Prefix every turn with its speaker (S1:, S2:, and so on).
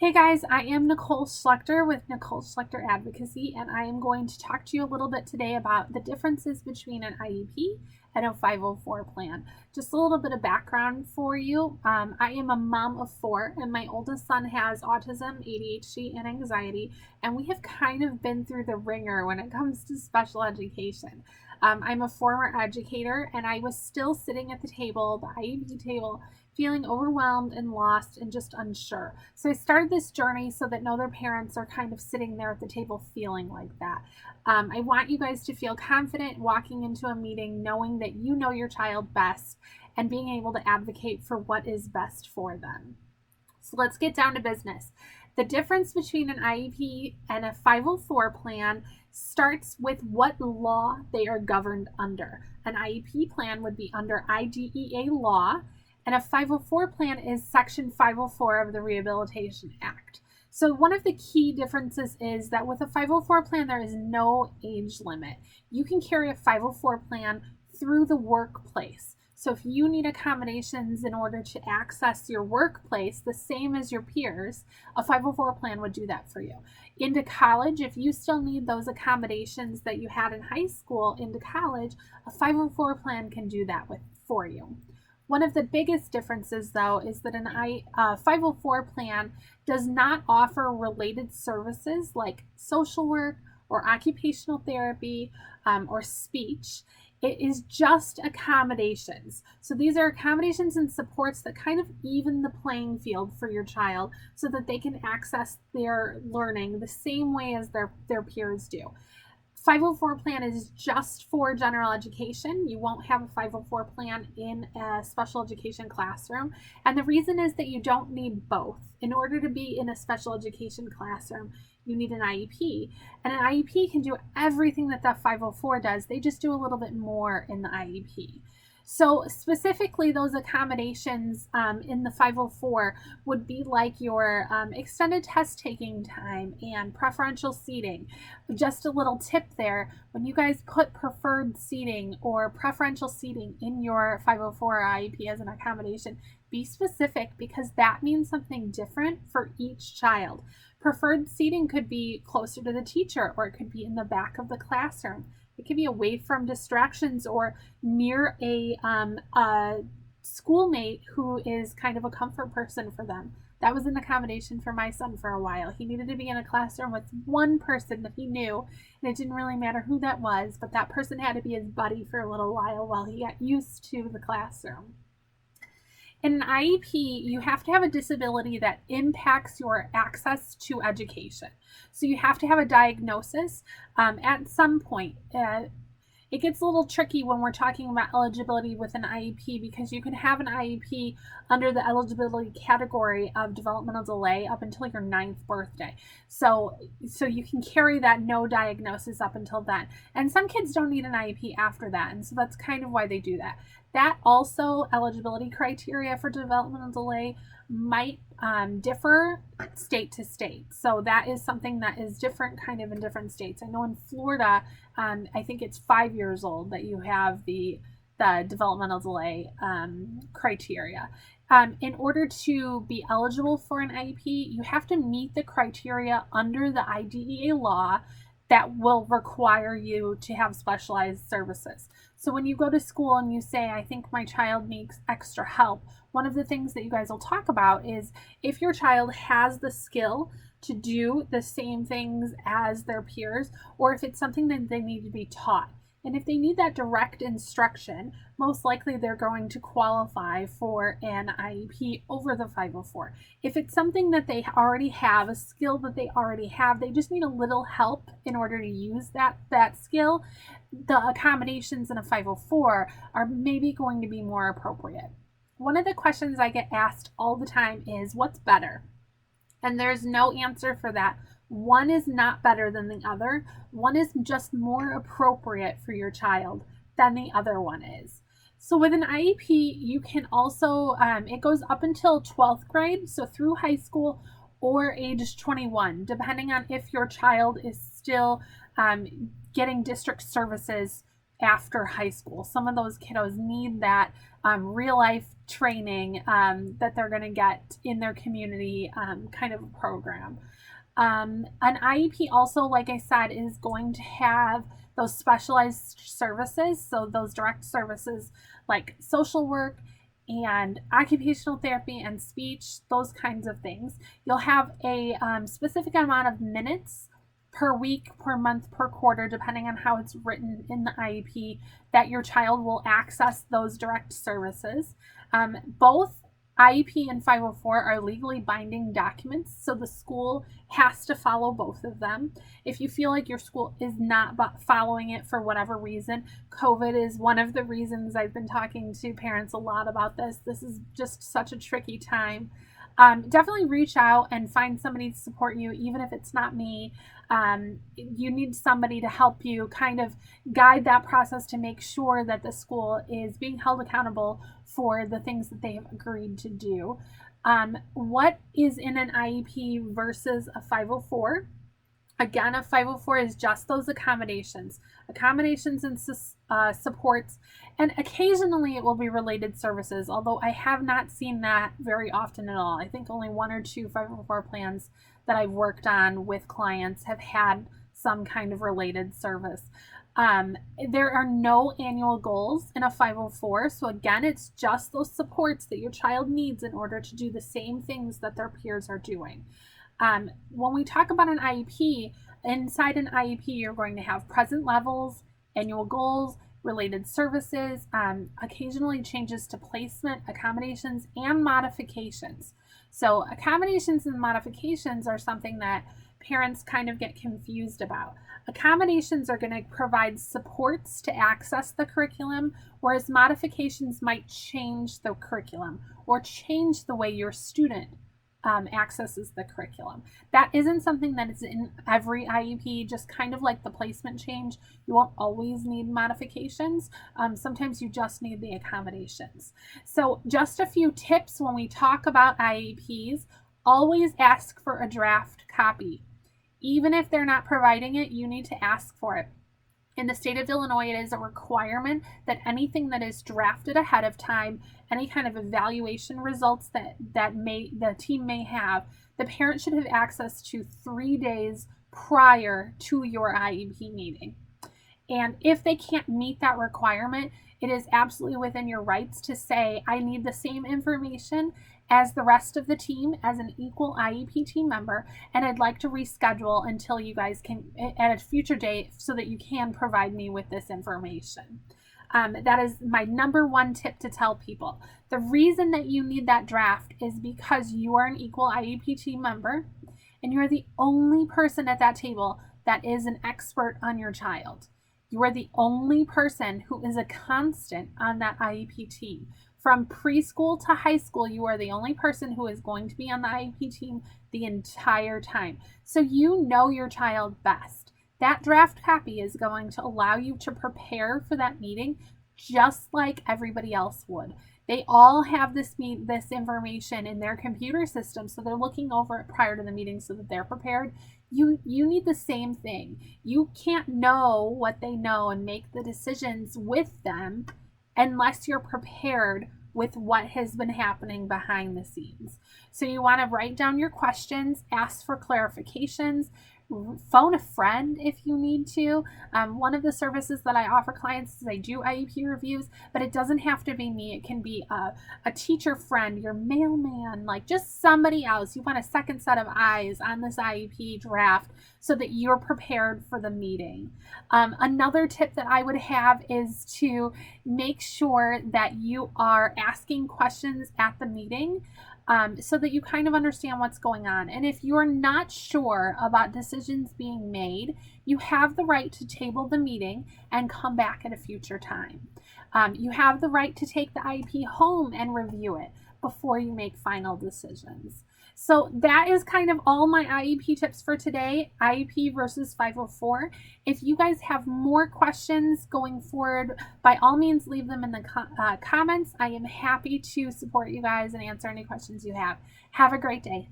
S1: Hey guys, I am Nicole Schlechter with Nicole Schlechter Advocacy, and I am going to talk to you a little bit today about the differences between an IEP and a 504 plan. Just a little bit of background for you. I am a mom of four, and my oldest son has autism, ADHD, and anxiety, and we have kind of been through the ringer when it comes to special education. I'm a former educator, and I was still sitting at the table, the IEP table, feeling overwhelmed and lost and just unsure. So I started this journey so that no other parents are kind of sitting there at the table feeling like that. I want you guys to feel confident walking into a meeting knowing that you know your child best and being able to advocate for what is best for them. So let's get down to business. The difference between an IEP and a 504 plan starts with what law they are governed under. An IEP plan would be under IDEA law, and a 504 plan is Section 504 of the Rehabilitation Act. So one of the key differences is that with a 504 plan, there is no age limit. You can carry a 504 plan through the workplace. So if you need accommodations in order to access your workplace, the same as your peers, a 504 plan would do that for you. Into college, if you still need those accommodations that you had in high school into college, a 504 plan can do that for you. One of the biggest differences, though, is that a 504 plan does not offer related services like social work or occupational therapy or speech. It is just accommodations. So these are accommodations and supports that kind of even the playing field for your child so that they can access their learning the same way as their peers do. 504 plan is just for general education. You won't have a 504 plan in a special education classroom. And the reason is that you don't need both. In order to be in a special education classroom, you need an IEP. And an IEP can do everything that the 504 does. They just do a little bit more in the IEP. So specifically, those accommodations in the 504 would be like your extended test taking time and preferential seating. Just a little tip there, when you guys put preferred seating or preferential seating in your 504 IEP as an accommodation, be specific because that means something different for each child. Preferred seating could be closer to the teacher, or it could be in the back of the classroom. It can be away from distractions or near a schoolmate who is kind of a comfort person for them. That was an accommodation for my son for a while. He needed to be in a classroom with one person that he knew, and it didn't really matter who that was, but that person had to be his buddy for a little while he got used to the classroom. In an IEP, you have to have a disability that impacts your access to education. So you have to have a diagnosis at some point. It gets a little tricky when we're talking about eligibility with an IEP because you can have an IEP under the eligibility category of developmental delay up until your 9th birthday. So you can carry that no diagnosis up until then. And some kids don't need an IEP after that. And so that's kind of why they do that. That also eligibility criteria for developmental delay might differ state to state. So that is something that is different kind of in different states. I know in Florida, I think it's 5 years old that you have the developmental delay criteria. In order to be eligible for an IEP, you have to meet the criteria under the IDEA law that will require you to have specialized services. So when you go to school and you say, I think my child needs extra help, one of the things that you guys will talk about is if your child has the skill to do the same things as their peers, or if it's something that they need to be taught. And if they need that direct instruction, most likely they're going to qualify for an IEP over the 504. If it's something that they already have, a skill that they already have, they just need a little help in order to use that skill, the accommodations in a 504 are maybe going to be more appropriate. One of the questions I get asked all the time is, what's better? And there's no answer for that. One is not better than the other. One is just more appropriate for your child than the other one is. So with an IEP, you can also, it goes up until 12th grade, so through high school or age 21, depending on if your child is still getting district services after high school. Some of those kiddos need that real life training that they're going to get in their community kind of program. An IEP also, like I said, is going to have those specialized services. So those direct services like social work and occupational therapy and speech, those kinds of things. You'll have a specific amount of minutes per week, per month, per quarter, depending on how it's written in the IEP, that your child will access those direct services. Both IEP and 504 are legally binding documents, so the school has to follow both of them. If you feel like your school is not following it for whatever reason, COVID is one of the reasons. I've been talking to parents a lot about this. This is just such a tricky time. Definitely reach out and find somebody to support you, even if it's not me. You need somebody to help you kind of guide that process to make sure that the school is being held accountable for the things that they have agreed to do. What is in an IEP versus a 504? Again, a 504 is just those accommodations and supports, and occasionally it will be related services, although I have not seen that very often at all. I think only 1 or 2 504 plans that I've worked on with clients have had some kind of related service. There are no annual goals in a 504, so again, it's just those supports that your child needs in order to do the same things that their peers are doing. When we talk about an IEP, inside an IEP, you're going to have present levels, annual goals, related services, occasionally changes to placement, accommodations, and modifications. So accommodations and modifications are something that parents kind of get confused about. Accommodations are going to provide supports to access the curriculum, whereas modifications might change the curriculum or change the way your student accesses the curriculum. That isn't something that is in every IEP, just kind of like the placement change. You won't always need modifications. Sometimes you just need the accommodations. So just a few tips when we talk about IEPs: always ask for a draft copy. Even if they're not providing it, you need to ask for it. In the state of Illinois, it is a requirement that anything that is drafted ahead of time, any kind of evaluation results that the team may have, the parent should have access to 3 days prior to your IEP meeting. And if they can't meet that requirement, it is absolutely within your rights to say, I need the same information as the rest of the team as an equal IEP team member, and I'd like to reschedule until you guys can at a future date so that you can provide me with this information. That is my number one tip to tell people. The reason that you need that draft is because you are an equal IEP team member and you're the only person at that table that is an expert on your child. You are the only person who is a constant on that IEP team. From preschool to high school, you are the only person who is going to be on the IEP team the entire time. So you know your child best. That draft copy is going to allow you to prepare for that meeting just like everybody else would. They all have this information in their computer system, so they're looking over it prior to the meeting so that they're prepared. You need the same thing. You can't know what they know and make the decisions with them unless you're prepared with what has been happening behind the scenes. So you want to write down your questions, ask for clarifications, phone a friend if you need to. One of the services that I offer clients is I do IEP reviews, but it doesn't have to be me. It can be a teacher friend, your mailman, like just somebody else. You want a second set of eyes on this IEP draft so that you're prepared for the meeting. Another tip that I would have is to make sure that you are asking questions at the meeting, so that you kind of understand what's going on. And if you're not sure about decisions being made, you have the right to table the meeting and come back at a future time. You have the right to take the IEP home and review it before you make final decisions. So that is kind of all my IEP tips for today, IEP versus 504. If you guys have more questions going forward, by all means, leave them in the comments. I am happy to support you guys and answer any questions you have. Have a great day.